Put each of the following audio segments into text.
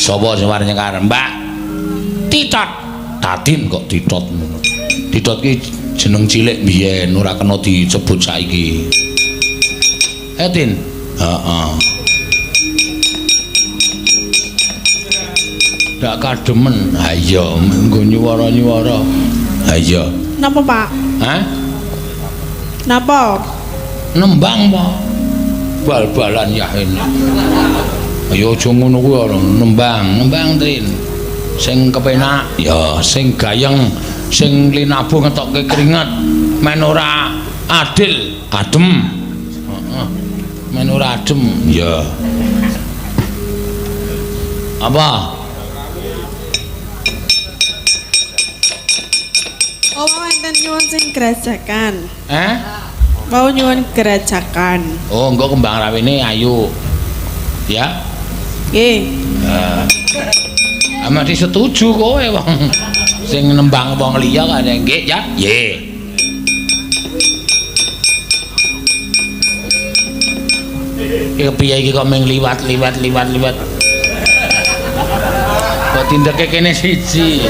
Sapa sing mari nyekar? Mbak Titot. Tatin kok Titot. Titot ki jeneng cilik biyen ora kena disebut saiki. Tin. Heeh. Ndak kademen. Ha iya, nggo nyuwara-nyuwara. Ha iya. Napa, Pak? Hah? Napa? Nembang, Pak. Bal-balan yahene. Ayo aja ngono kuwi ora nembang Trin. Sing kepenak ya sing gayeng, sing linabuh ngetokke keringet. Men ora adil, adem. Heeh. Men ora adem, ya. Apa? Oh, enten nyuwun sing gerajakan. Mau nyuwun gerajakan. Oh, engko kembang rawene ayu. Ya. Nggih. Amat setuju kowe wong sing nembang wong liya kan nggih ya. Nggih. Iki piye iki kok mung liwat. Kok tindake kene siji.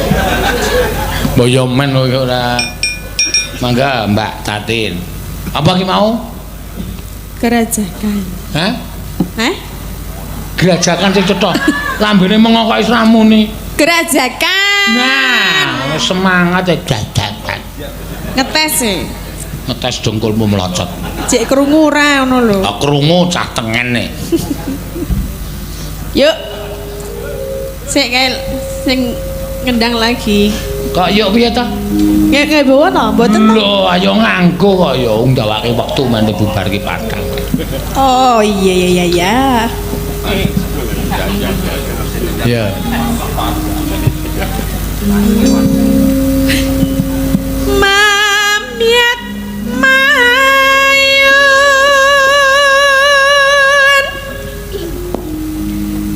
Boyo men ora. Mangga Mbak Tatin. Apa ki mau? Gerajakan. Hah? Gerajakan sing cethok. Lambene mengokoki ramune. Gerajakan. Nah, semangat ya gerajakan. Ngetes e. Ngetes dengkulmu melocot. Cek krungu ora ngono lho. Ah krungu cah tengene. Yuk. Sik kae sing ngendang lagi. Kok yuk piye ta? Nggih bawa to, mboten to. Lho, ayo nganggo kok ya ndawake wektu mene bubarke padang. Oh, iya. Ya. Mamyat mayun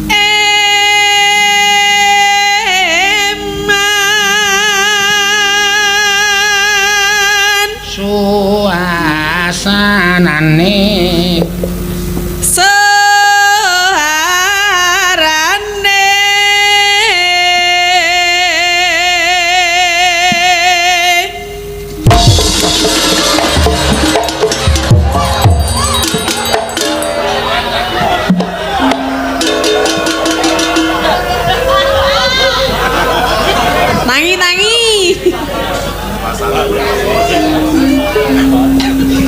eman suasanane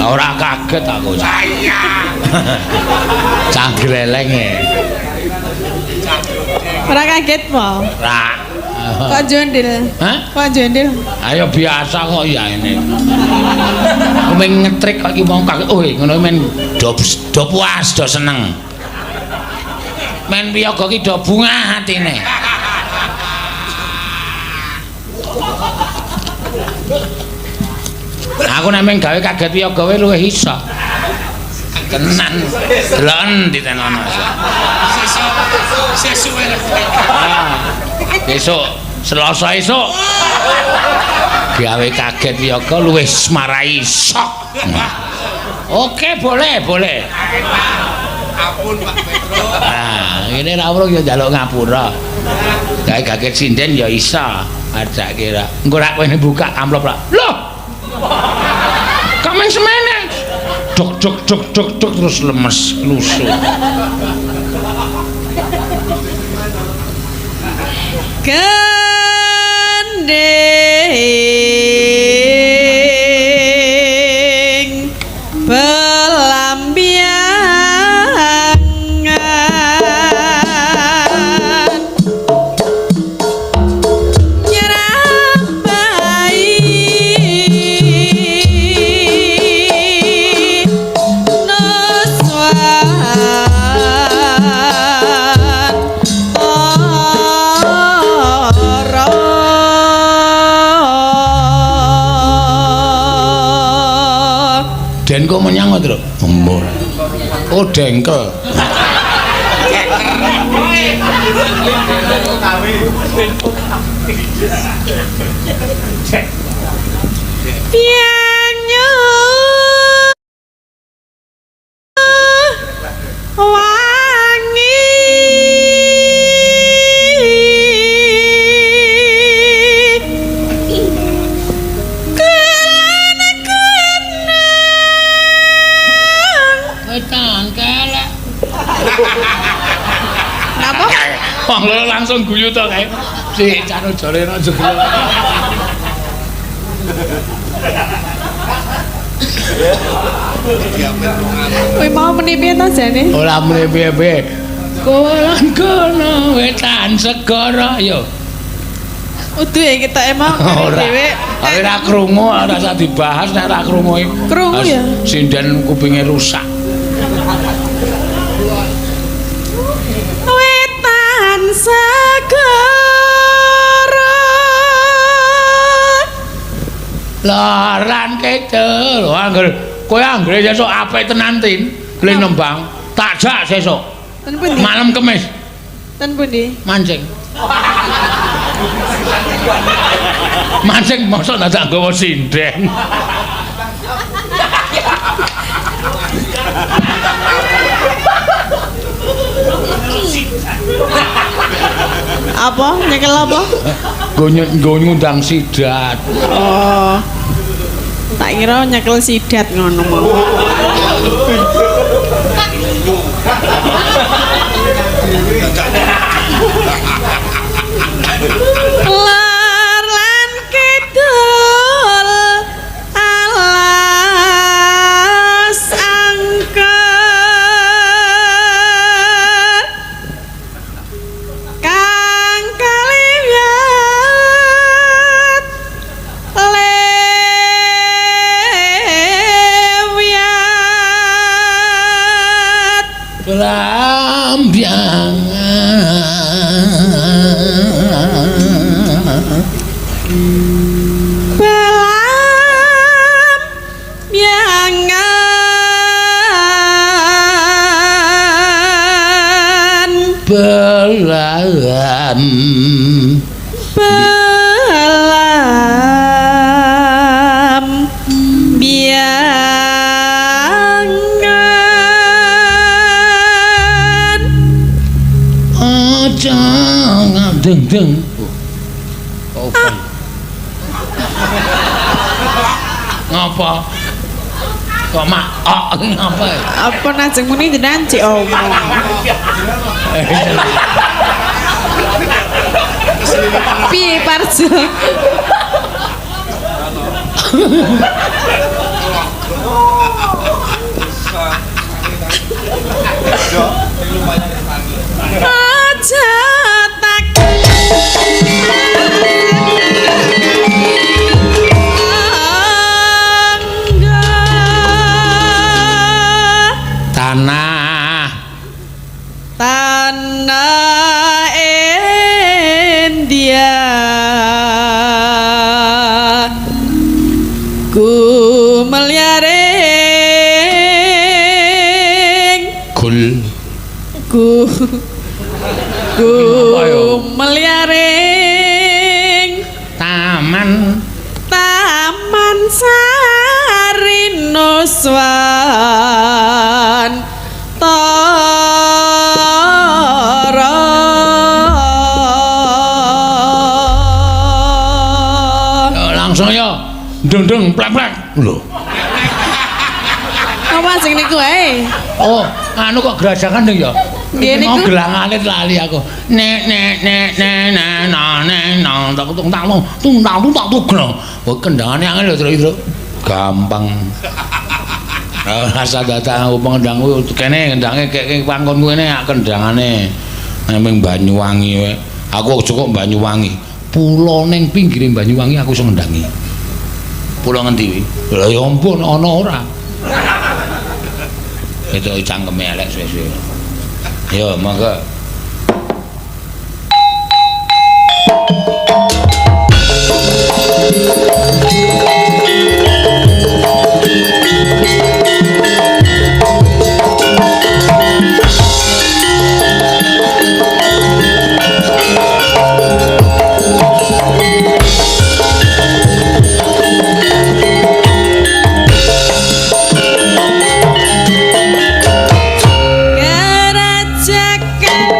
ora kaget aku. Saya. Canggleleng e. Ora kaget po? Ora. Kok jondil? Hah? Kok jondil? Ayo biasa kok ya ini. Aku men ngetrik kok iki mau kaget. Oh, ngono men do puas, do seneng. Men piyaga ki do bungah atine. Aku nek meng gawe kaget piye gawe luwih iso. Tenan. Delon ditenono. Sesuk. Besok Selasa esuk. Gawe kaget piye luwih marai sok. Oke, boleh. Ampun Pak Petro. Nah, ini ra urung ya njaluk ngapura. Gawe kaget sinden ya iso. Ajak kira. Engko rak kowe buka amplop lah. Loh. Kamen semene. Dok terus lemes lusuh. Gandeng pelambiangan nyerabai Den kok menyang to, Mbur. Oh, dengkel. pianyu wangi Wong loro langsung guyu to kae. Sik canu jare ora jegel. Kowe mau meni piye to jane? Ora mrene piye-piye. Kulon kono wetan segara yo. Udu ya kita emang dhewe. Ora krungu ora usah dibahas nek ora krungu. Krungu ya. Sinden kupinge rusak. Wetan segara. Laran kecil, angger kowe anggere sesuk apik tenan tin, le nembang, tak jak sesuk. Ten pundi? Malam Kemis Ten pundi? mancing. Mancing mosok ndak tak nggawa sinden. Apa? Nyekel apa? Nggo ngundang sidat. Oh. Tak kira nyekel sidat ngono mau. Lar lan kidul alas angker kang kaliwat lewiat belam biangan Belam biangan aja deng. Oh, ngapa? Kok mak ngapa? apa najeng muni jenengan cek omong piye Parjo aja tak tanah India ku meliaring ku meliaring taman Sari Nuswan Tara langsung ya ndung plek-plek lho. Apa sing niku ae? Oh, anu kok gerajakan ning ya. Nggih niku. Mau gelang alit lali aku. Nek tak tung tak gelong. Oh, kendangane angel lho, Tru. Gampang. Rasa datang aku pengendang kuwi kene kendange kek panggon kuwi nek kendangane ning Banyuwangi wae. Aku cukup Banyuwangi. Pulo ning pinggire Banyuwangi aku iso ngendangi. Pulo ngendi kuwi? Lha ya ampun ana ora. Itu cangkeme elek suwe-suwe. Ya, monggo. Gerajakan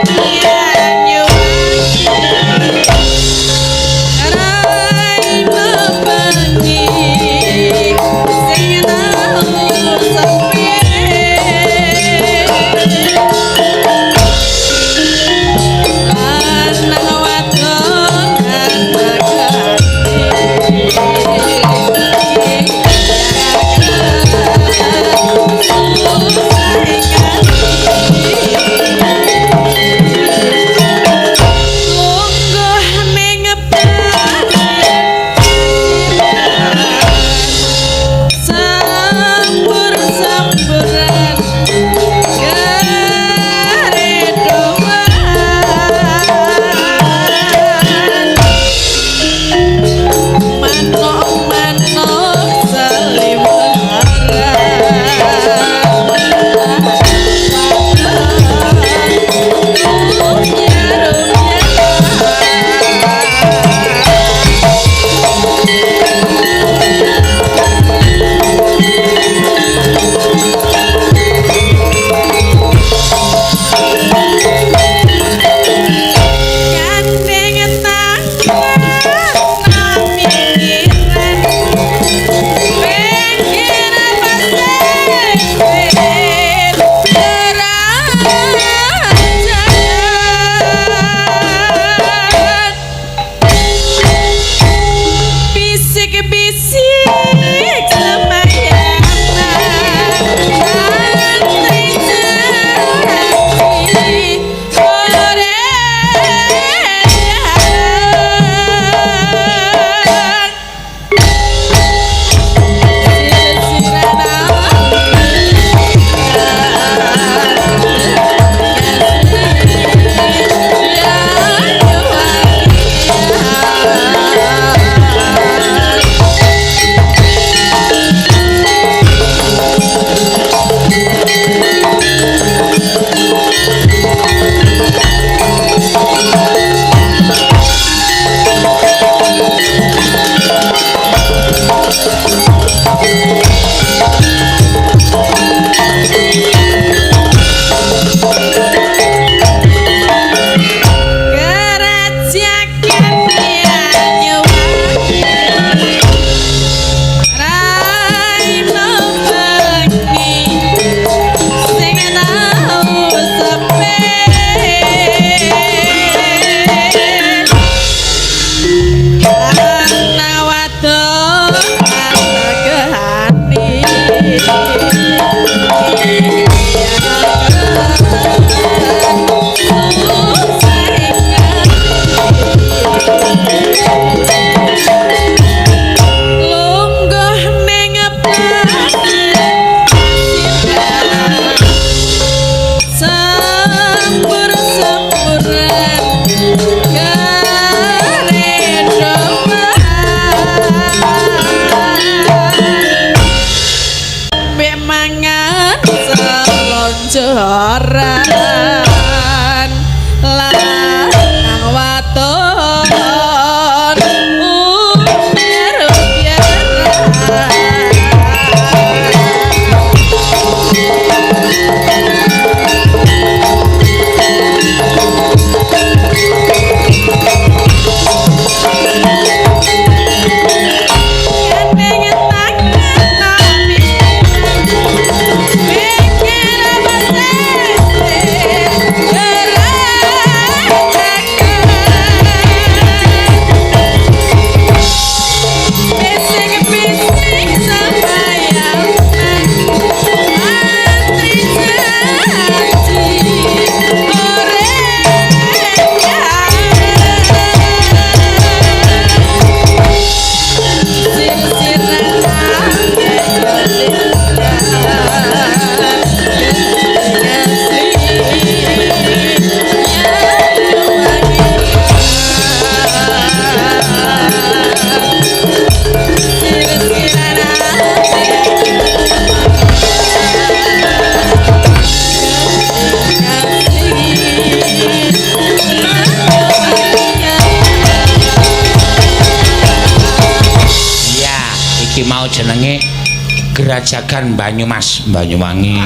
Gerajagan Banyumas Banyuwangi